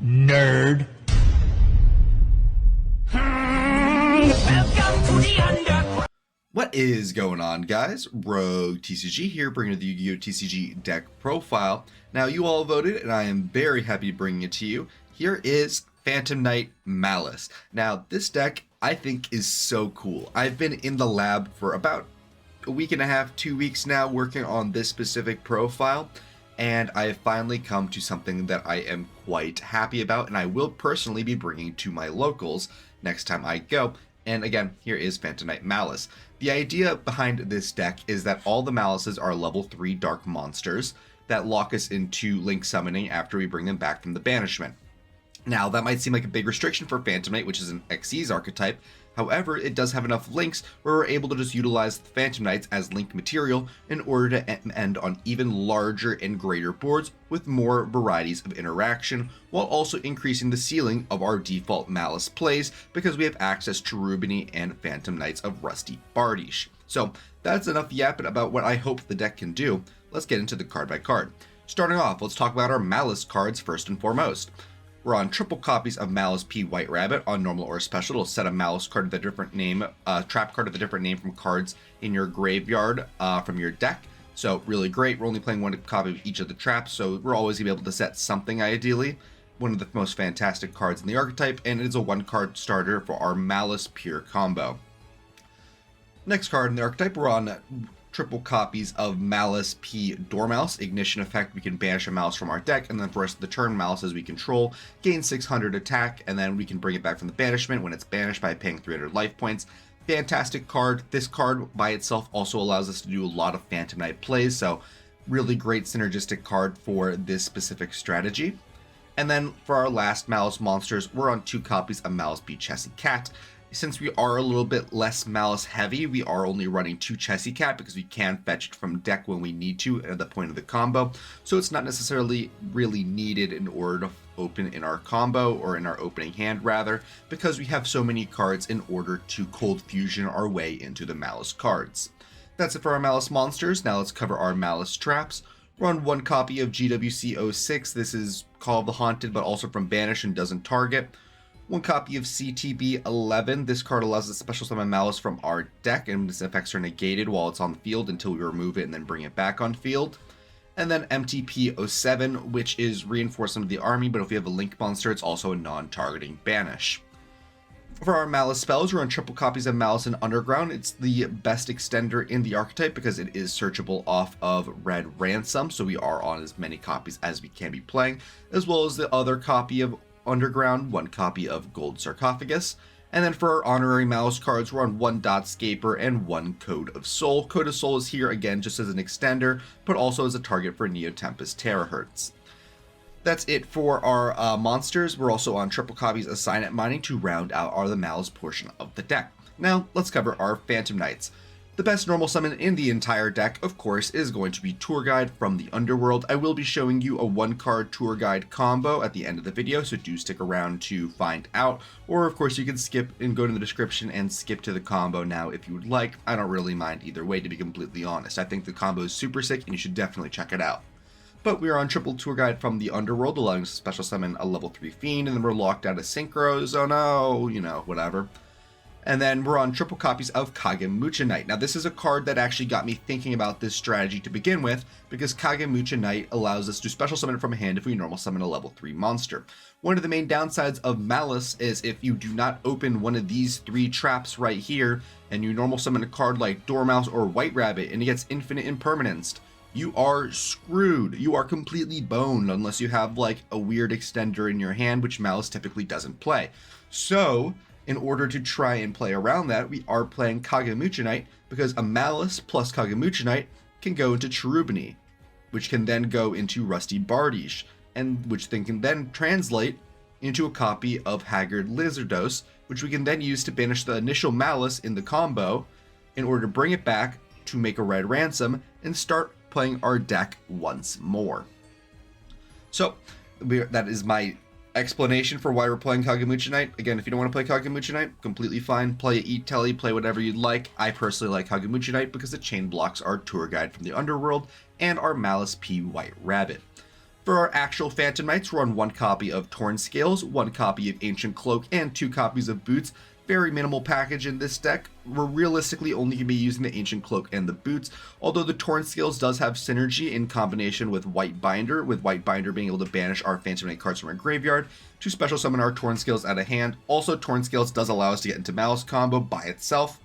Nerd. Welcome to the underground. What is going on, guys? Rogue TCG here, bringing the Yu-Gi-Oh! TCG deck profile. Now, you all voted, and I am very happy to bring it to you. Here is Phantom Knight Maliss. Now, this deck, I think, is so cool. I've been in the lab for about a week and a half, 2 weeks now, working on this specific profile, and I have finally come to something that I am quite happy about, and I will personally be bringing to my locals next time I go. And again, here is Phantom Knight Maliss. The idea behind this deck is that all the Malisses are level 3 dark monsters that lock us into Link summoning after we bring them back from the banishment. Now, that might seem like a big restriction for Phantom Knight, which is an Xyz archetype. However, it does have enough links where we're able to just utilize the Phantom Knights as link material in order to end on even larger and greater boards with more varieties of interaction, while also increasing the ceiling of our default Maliss plays because we have access to Rubini and Phantom Knights of Rusty Bardiche. So that's enough yapping about what I hope the deck can do. Let's get into the card by card. Starting off, let's talk about our Maliss cards first and foremost. We're on triple copies of Maliss P White Rabbit on normal or special. It'll set a Maliss card with a different name, trap card with a different name from cards in your graveyard from your deck. So really great. We're only playing one copy of each of the traps, so we're always going to be able to set something ideally. One of the most fantastic cards in the archetype, and it is a one card starter for our Maliss Pure combo. Next card in the archetype, we're on triple copies of Maliss P Dormouse. Ignition effect, we can banish a mouse from our deck, and then for the rest of the turn, Malisses we control gain 600 attack, and then we can bring it back from the banishment when it's banished by paying 300 life points. Fantastic card. This card by itself also allows us to do a lot of Phantom Knight plays, so really great synergistic card for this specific strategy. And then for our last Maliss monsters, we're on 2 copies of Maliss P Chessy Cat. Since we are a little bit less Maliss heavy, we are only running 2 Chessy Cat because we can fetch it from deck when we need to at the point of the combo. So it's not necessarily really needed in order to open in our combo, or in our opening hand rather, because we have so many cards in order to cold fusion our way into the Maliss cards. That's it for our Maliss monsters. Now let's cover our Maliss traps. We're on 1 copy of GWC06. This is Call of the Haunted, but also from Banish and doesn't target. 1 copy of CTB11. This card allows us to special summon Maliss from our deck, and its effects are negated while it's on the field until we remove it and then bring it back on field. And then MTP07, which is Reinforcement of the Army, but if we have a Link monster, it's also a non-targeting banish. For our Maliss spells, we're on triple copies of Maliss in Underground. It's the best extender in the archetype because it is searchable off of Red Ransom, so we are on as many copies as we can be playing, as well as the other copy of Underground, 1 copy of Gold Sarcophagus. And then for our honorary Maliss cards, we're on 1 Dot Scaper and 1 Code of Soul. Code of Soul is here again just as an extender, but also as a target for Neo Tempest Terahertz. That's it for our monsters. We're also on triple copies of Signet Mining to round out the Maliss portion of the deck. Now, let's cover our Phantom Knights. The best normal summon in the entire deck, of course, is going to be Tour Guide from the Underworld. I will be showing you a 1-card Tour Guide combo at the end of the video, so do stick around to find out. Or, of course, you can skip and go to the description and skip to the combo now if you would like. I don't really mind either way, to be completely honest. I think the combo is super sick, and you should definitely check it out. But we are on triple Tour Guide from the Underworld, allowing us to special summon a level 3 Fiend, and then we're locked out of Synchros, oh no, you know, whatever. And then we're on triple copies of Kagemucha Knight. Now this is a card that actually got me thinking about this strategy to begin with, because Kagemucha Knight allows us to special summon it from a hand if we normal summon a level 3 monster. One of the main downsides of Maliss is if you do not open one of these 3 traps right here, and you normal summon a card like Dormouse or White Rabbit, and it gets infinite impermanence, you are screwed. You are completely boned unless you have like a weird extender in your hand, which Maliss typically doesn't play. So, in order to try and play around that, we are playing Kagemucha Knight, because a Maliss plus Kagemucha Knight can go into Cherubini, which can then go into Rusty Bardiche, and which then can then translate into a copy of Haggard Lizardos, which we can then use to banish the initial Maliss in the combo in order to bring it back to make a Red Ransom and start playing our deck once more. So that is my explanation for why we're playing Kagemucha Knight. Again, if you don't want to play Kagemucha Knight, completely fine. Play Eat Telly, play whatever you'd like. I personally like Kagemucha Knight because it chain blocks our Tour Guide from the Underworld and our Maliss P White Rabbit. For our actual Phantom Knights, we're on 1 copy of Torn Scales, 1 copy of Ancient Cloak, and 2 copies of Boots. Very minimal package in this deck. We're realistically only going to be using the Ancient Cloak and the Boots, although the Torn Scales does have synergy in combination with White Binder, with White Binder being able to banish our Phantom Knight cards from our graveyard to special summon our Torn Scales out of hand. Also, Torn Scales does allow us to get into Maliss combo by itself.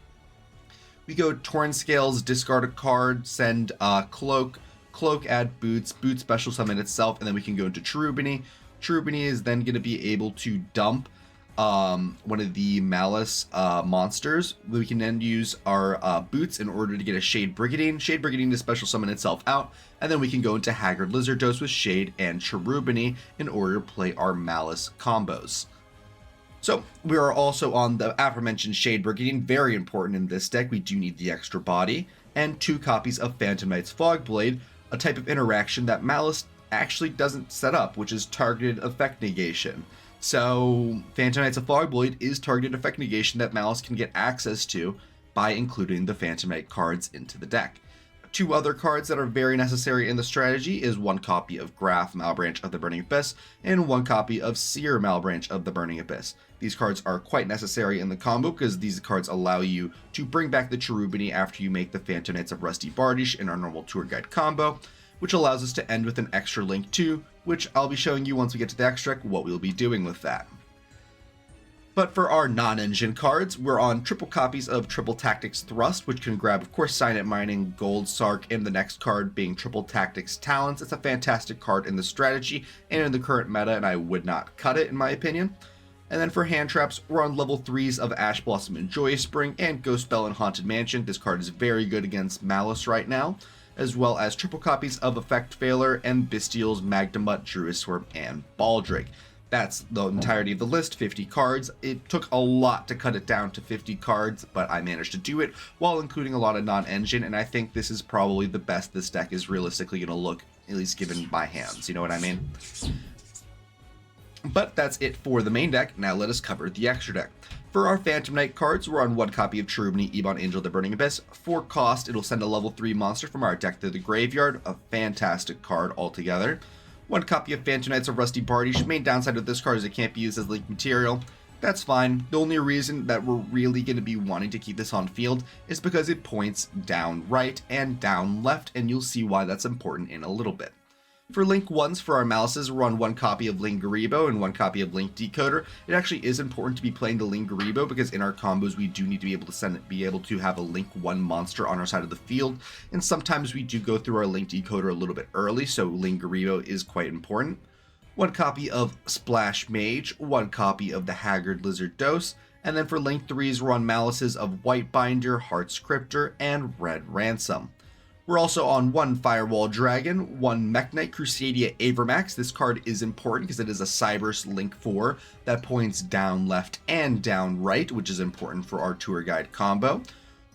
We go Torn Scales, discard a card, send Cloak, Cloak, add Boots, Boots special summon itself, and then we can go into Cherubini. Cherubini is then going to be able to dump one of the Maliss monsters. We can then use our Boots in order to get a Shade Brigandine. Shade Brigandine to special summon itself out, and then we can go into Haggard Lizard Dose with Shade and Cherubini in order to play our Maliss combos. So we are also on the aforementioned Shade Brigandine, very important in this deck. We do need the extra body, and 2 copies of Phantom Knight's Fogblade, a type of interaction that Maliss actually doesn't set up, which is targeted effect negation. So Phantom Knight's Fogblade is targeted effect negation that Maliss can get access to by including the Phantom Knight cards into the deck. 2 other cards that are very necessary in the strategy is 1 copy of Graf, Malebranche of the Burning Abyss, and 1 copy of Seer, Malebranche of the Burning Abyss. These cards are quite necessary in the combo because these cards allow you to bring back the Cherubini after you make the Phantom Knights of Rusty Bardiche in our normal tour guide combo, which allows us to end with an extra link too, which I'll be showing you once we get to the extract what we'll be doing with that. But for our non-engine cards, we're on triple copies of Triple Tactics Thrust, which can grab, of course, Signet Mining, Gold Sark, and the next card being Triple Tactics Talents. It's a fantastic card in the strategy and in the current meta, and I would not cut it in my opinion. And then for hand traps, we're on level 3s of Ash Blossom and Joyous Spring and Ghost Bell and Haunted Mansion. This card is very good against Maliss right now, as well as triple copies of Effect Veiler and Bestials, Magnemut, Druiswurm, and Baldric. That's the entirety of the list, 50 cards. It took a lot to cut it down to 50 cards, but I managed to do it while including a lot of non-engine, and I think this is probably the best this deck is realistically going to look, at least given my hands, you know what I mean? But that's it for the main deck. Now let us cover the extra deck. For our Phantom Knight cards, we're on 1 copy of Cherubini, Ebon Angel, the Burning Abyss. For cost, it'll send a level 3 monster from our deck to the graveyard, a fantastic card altogether. 1 copy of Phantom Knights of Rusty Bardiche. Main downside of this card is it can't be used as link material. That's fine. The only reason that we're really going to be wanting to keep this on field is because it points down right and down left, and you'll see why that's important in a little bit. For Link 1s for our Malisses, we're on 1 copy of Lingaribo and 1 copy of Link Decoder. It actually is important to be playing the Lingaribo because in our combos we do need to be able to have a Link 1 monster on our side of the field, and sometimes we do go through our Link Decoder a little bit early, so Lingaribo is quite important. 1 copy of Splash Mage, 1 copy of the Haggard Lizard Dose, and then for Link 3s we're on Malices of White Binder, Heart Scriptor, and Red Ransom. We're also on 1 Firewall Dragon, 1 Mech Knight Crusadia Avermax. This card is important because it is a Cybers Link 4 that points down left and down right, which is important for our tour guide combo.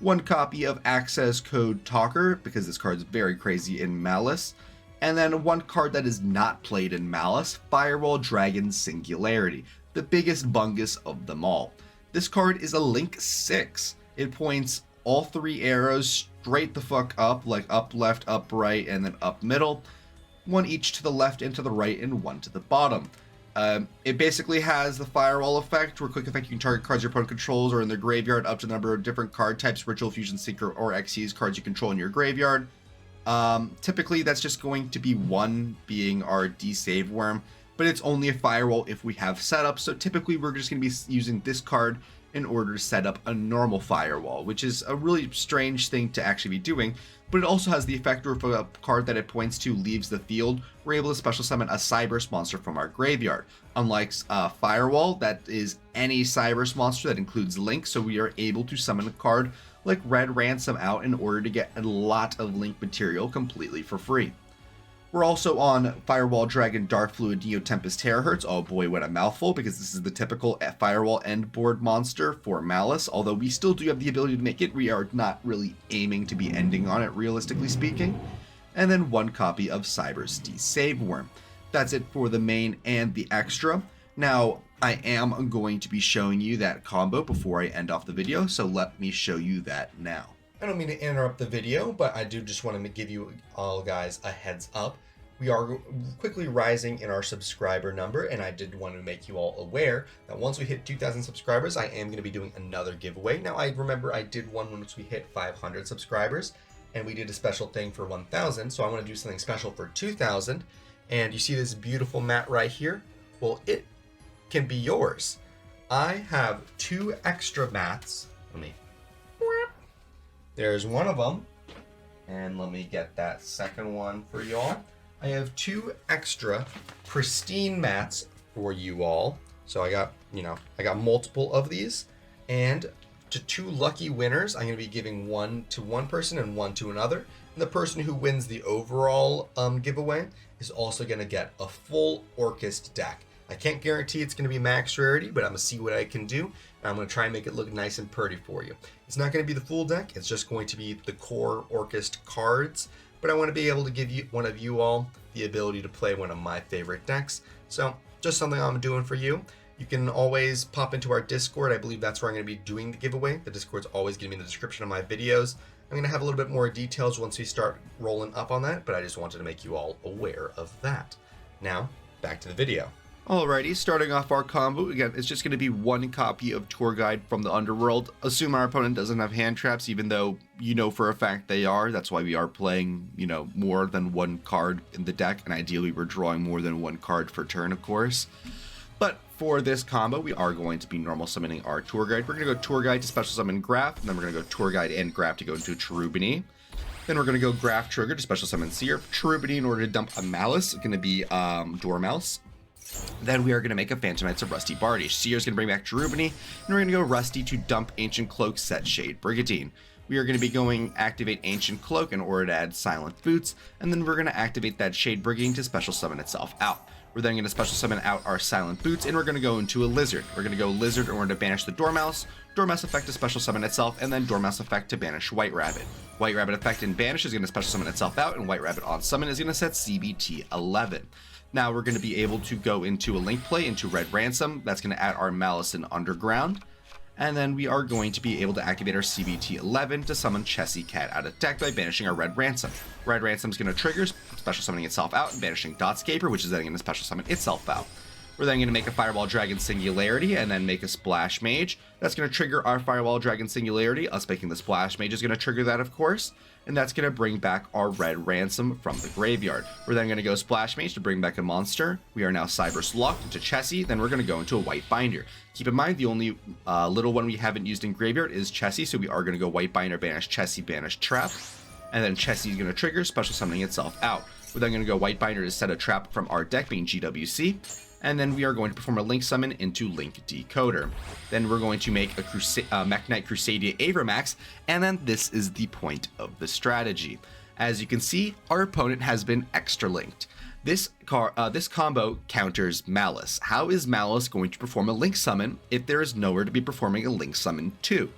1 copy of Access Code Talker, because this card is very crazy in Maliss. And then 1 card that is not played in Maliss, Firewall Dragon Singularity, the biggest bungus of them all. This card is a Link 6. It points all 3 arrows straight the fuck up, like up left, up right, and then up middle. 1 each to the left and to the right, and 1 to the bottom. It basically has the firewall effect, where quick effect you can target cards your opponent controls or in their graveyard up to the number of different card types, Ritual Fusion Seeker or Xyz cards you control in your graveyard. Typically that's just going to be 1 being our D-Save Worm, but it's only a firewall if we have setup, so typically we're just going to be using this card in order to set up a normal firewall, which is a really strange thing to actually be doing, but it also has the effect where if a card that it points to leaves the field, we're able to special summon a Cybers monster from our graveyard. Unlike Firewall, that is any Cybers monster that includes Link, so we are able to summon a card like Red Ransom out in order to get a lot of Link material completely for free. We're also on Firewall Dragon, Dark Fluid, Neo Tempest, Terahertz. Oh boy, what a mouthful, because this is the typical Firewall end board monster for Maliss, although we still do have the ability to make it. We are not really aiming to be ending on it, realistically speaking. And then 1 copy of Cybers D-Save Worm. That's it for the main and the extra. Now, I am going to be showing you that combo before I end off the video, so let me show you that now. I don't mean to interrupt the video, but I do just want to give you all guys a heads up. we are quickly rising in our subscriber number, and I did want to make you all aware that once we hit 2,000 subscribers, I am going to be doing another giveaway. Now, I remember I did one once we hit 500 subscribers, and we did a special thing for 1,000, so I want to do something special for 2,000, and you see this beautiful mat right here? Well, it can be yours. I have 2 extra mats. There's one of them, and let me get that second one for y'all. I have 2 extra pristine mats for you all. So I got multiple of these, and to 2 lucky winners, I'm going to be giving one to one person and one to another. And the person who wins the overall giveaway is also going to get a full Orcust deck. I can't guarantee it's going to be max rarity, but I'm going to see what I can do, and I'm going to try and make it look nice and pretty for you. It's not going to be the full deck, it's just going to be the core Orcust cards, but I want to be able to give you one of you all the ability to play one of my favorite decks. So just something I'm doing for you. You can always pop into our Discord. I believe that's where I'm going to be doing the giveaway. The Discord's always going to be in the description of my videos. I'm going to have a little bit more details once we start rolling up on that, but I just wanted to make you all aware of that. Now, back to the video. Alrighty, starting off our combo, again, it's just going to be 1 copy of Tour Guide from the Underworld. Assume our opponent doesn't have hand traps, even though you know for a fact they are. That's why we are playing, more than 1 card in the deck, and ideally we're drawing more than 1 card per turn, of course. But for this combo, we are going to be normal summoning our Tour Guide. We're going to go Tour Guide to special summon Graph, and then we're going to go Tour Guide and Graph to go into Cherubini. Then we're going to go Graph Trigger to special summon Seer. Cherubini in order to dump a Maliss. It's going to be Dormouse. Then we are going to make a Phantom Knights of Rusty Bardish. Seer is going to bring back Cherubini, and we're going to go Rusty to dump Ancient Cloak, set Shade Brigandine. We are going to be going Activate Ancient Cloak in order to add Silent Boots, and then we're going to activate that Shade Brigandine to special summon itself out. We're then going to special summon out our Silent Boots, and we're going to go into a Lizard. We're going to go Lizard in order to banish the Dormouse, Dormouse effect to special summon itself, and then Dormouse effect to banish White Rabbit. White Rabbit effect in banish is going to special summon itself out, and White Rabbit on summon is going to set CBT 11. Now we're going to be able to go into a link play into Red Ransom. That's going to add our Malice in Underground. And then we are going to be able to activate our CBT 11 to summon Chessie Cat out of deck by banishing our Red Ransom. Red Ransom is going to trigger, special summoning itself out and banishing Dotscaper, which is then going to special summon itself out. We're then going to make a Fireball Dragon Singularity and then make a Splash Mage. That's going to trigger our Fireball Dragon Singularity. Us making the Splash Mage is going to trigger that, of course. And that's going to bring back our Red Ransom from the graveyard. We're then going to go Splash Mage to bring back a monster. We are now Cyberse locked into Chessie. Then we're going to go into a White Binder. Keep in mind, the only little one we haven't used in graveyard is Chessie, so we are going to go White Binder, banish Chessie, banish Trap. And then Chessie is going to trigger, special summoning itself out. We're then going to go White Binder to set a trap from our deck, being GWC. And then we are going to perform a Link Summon into Link Decoder. Then we're going to make a Mekk-Knight Crusadia Avramax, and then this is the point of the strategy. As you can see, our opponent has been extra linked. This combo counters Maliss. How is Maliss going to perform a Link Summon if there is nowhere to be performing a Link Summon to?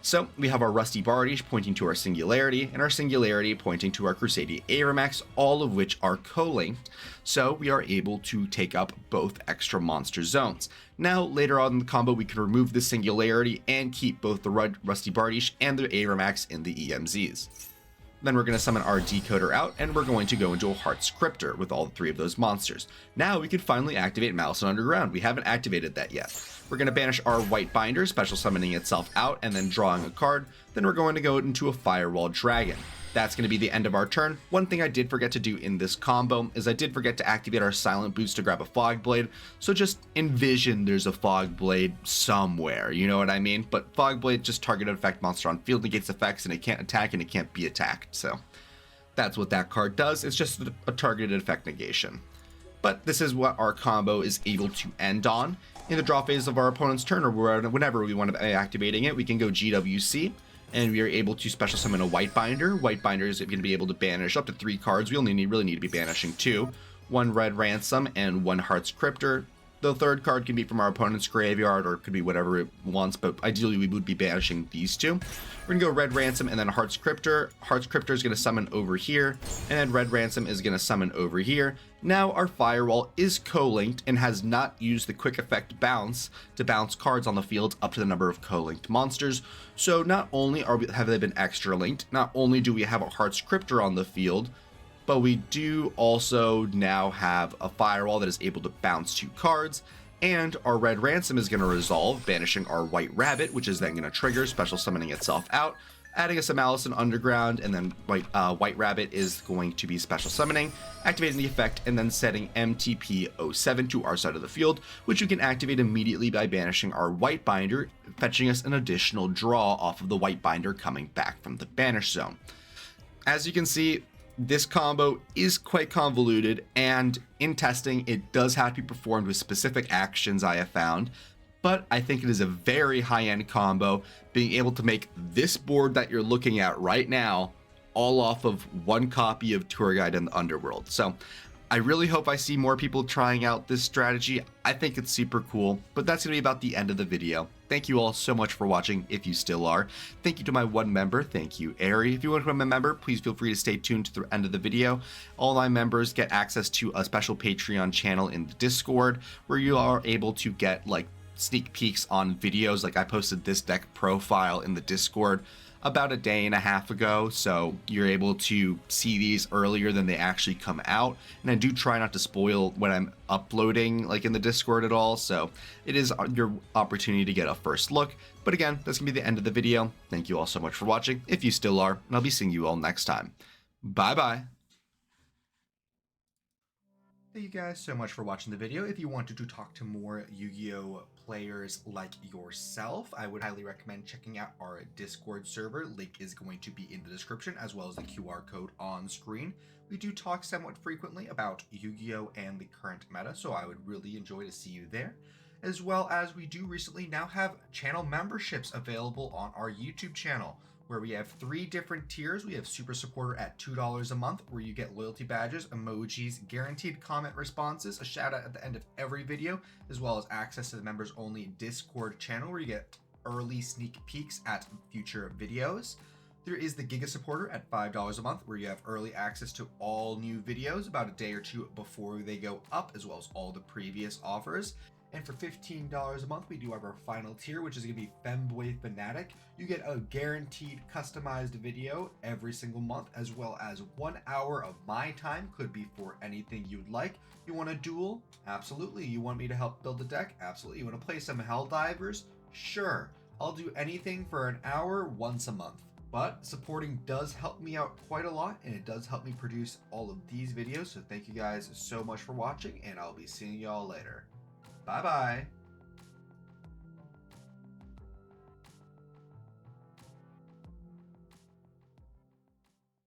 So we have our Rusty Bardish pointing to our Singularity, and our Singularity pointing to our Crusadia Avramax, all of which are co-linked, so we are able to take up both extra monster zones. Now, later on in the combo, we can remove the Singularity and keep both the Rusty Bardish and the Avramax in the EMZs. Then we're going to summon our Decoder out, and we're going to go into a Heart Scriptor with all 3 of those monsters. Now we can finally activate Malice in Underground. We haven't activated that yet. We're going to banish our White Binder, special summoning itself out, and then drawing a card. Then we're going to go into a Firewall Dragon. That's going to be the end of our turn. One thing I did forget to do in this combo is I did forget to activate our Silent Boots to grab a Fog Blade. So just envision there's a Fog Blade somewhere, you know what I mean? But Fog Blade just targeted effect monster on field, negates effects, and it can't attack and it can't be attacked. So that's what that card does. It's just a targeted effect negation. But this is what our combo is able to end on. In the draw phase of our opponent's turn, or whenever we want to be activating it, we can go GWC. And we are able to special summon a White Binder. White Binder is going to be able to banish up to 3 cards. We only really need to be banishing 2. 1 Red Ransom and 1 Heart Scriptor. The 3rd card can be from our opponent's graveyard, or it could be whatever it wants, but ideally we would be banishing these 2. We're going to go Red Ransom and then Heart Scriptor. Heart Scriptor is going to summon over here, and then Red Ransom is going to summon over here. Now our Firewall is co-linked and has not used the quick effect bounce to bounce cards on the field up to the number of co-linked monsters. So not only have they been extra linked, not only do we have a Heart Scriptor on the field, but we do also now have a firewall that is able to bounce 2 cards, and our red ransom is going to resolve, banishing our white rabbit, which is then going to trigger special summoning itself out, adding us a Maliss and Underground, and then white rabbit is going to be special summoning, activating the effect, and then setting MTP-07 to our side of the field, which you can activate immediately by banishing our white binder, fetching us an additional draw off of the white binder coming back from the banish zone. As you can see, this combo is quite convoluted, and in testing, it does have to be performed with specific actions I have found, but I think it is a very high-end combo, being able to make this board that you're looking at right now all off of 1 copy of Tour Guide in the Underworld. So I really hope I see more people trying out this strategy. I think it's super cool, but that's going to be about the end of the video. Thank you all so much for watching, if you still are. Thank you to my 1 member. Thank you, Ari. If you want to become a member, please feel free to stay tuned to the end of the video. All my members get access to a special Patreon channel in the Discord, where you are able to get like sneak peeks on videos. Like I posted this deck profile in the Discord about a day and a half ago, so you're able to see these earlier than they actually come out, and I do try not to spoil what I'm uploading like in the Discord at all, so it is your opportunity to get a first look. But again, that's gonna be the end of the video. Thank you all so much for watching, if you still are, and I'll be seeing you all next time. Bye bye. Thank you guys so much for watching the video. If you wanted to talk to more Yu-Gi-Oh players like yourself, I would highly recommend checking out our Discord server. Link is going to be in the description, as well as the QR code on screen. We do talk somewhat frequently about Yu-Gi-Oh and the current meta, so I would really enjoy to see you there. As well as we do recently now have channel memberships available on our YouTube channel, where we have 3 different tiers. We have Super Supporter at $2 a month, where you get loyalty badges, emojis, guaranteed comment responses, a shout out at the end of every video, as well as access to the members only Discord channel, where you get early sneak peeks at future videos. There is the Giga Supporter at $5 a month, where you have early access to all new videos about a day or 2 before they go up, as well as all the previous offers. And for $15 a month, we do have our final tier, which is going to be Femboy Fanatic. You get a guaranteed customized video every single month, as well as 1 hour of my time. Could be for anything you'd like. You want a duel? Absolutely. You want me to help build a deck? Absolutely. You want to play some Helldivers? Sure. I'll do anything for an hour once a month. But supporting does help me out quite a lot, and it does help me produce all of these videos. So thank you guys so much for watching, and I'll be seeing y'all later. Bye-bye.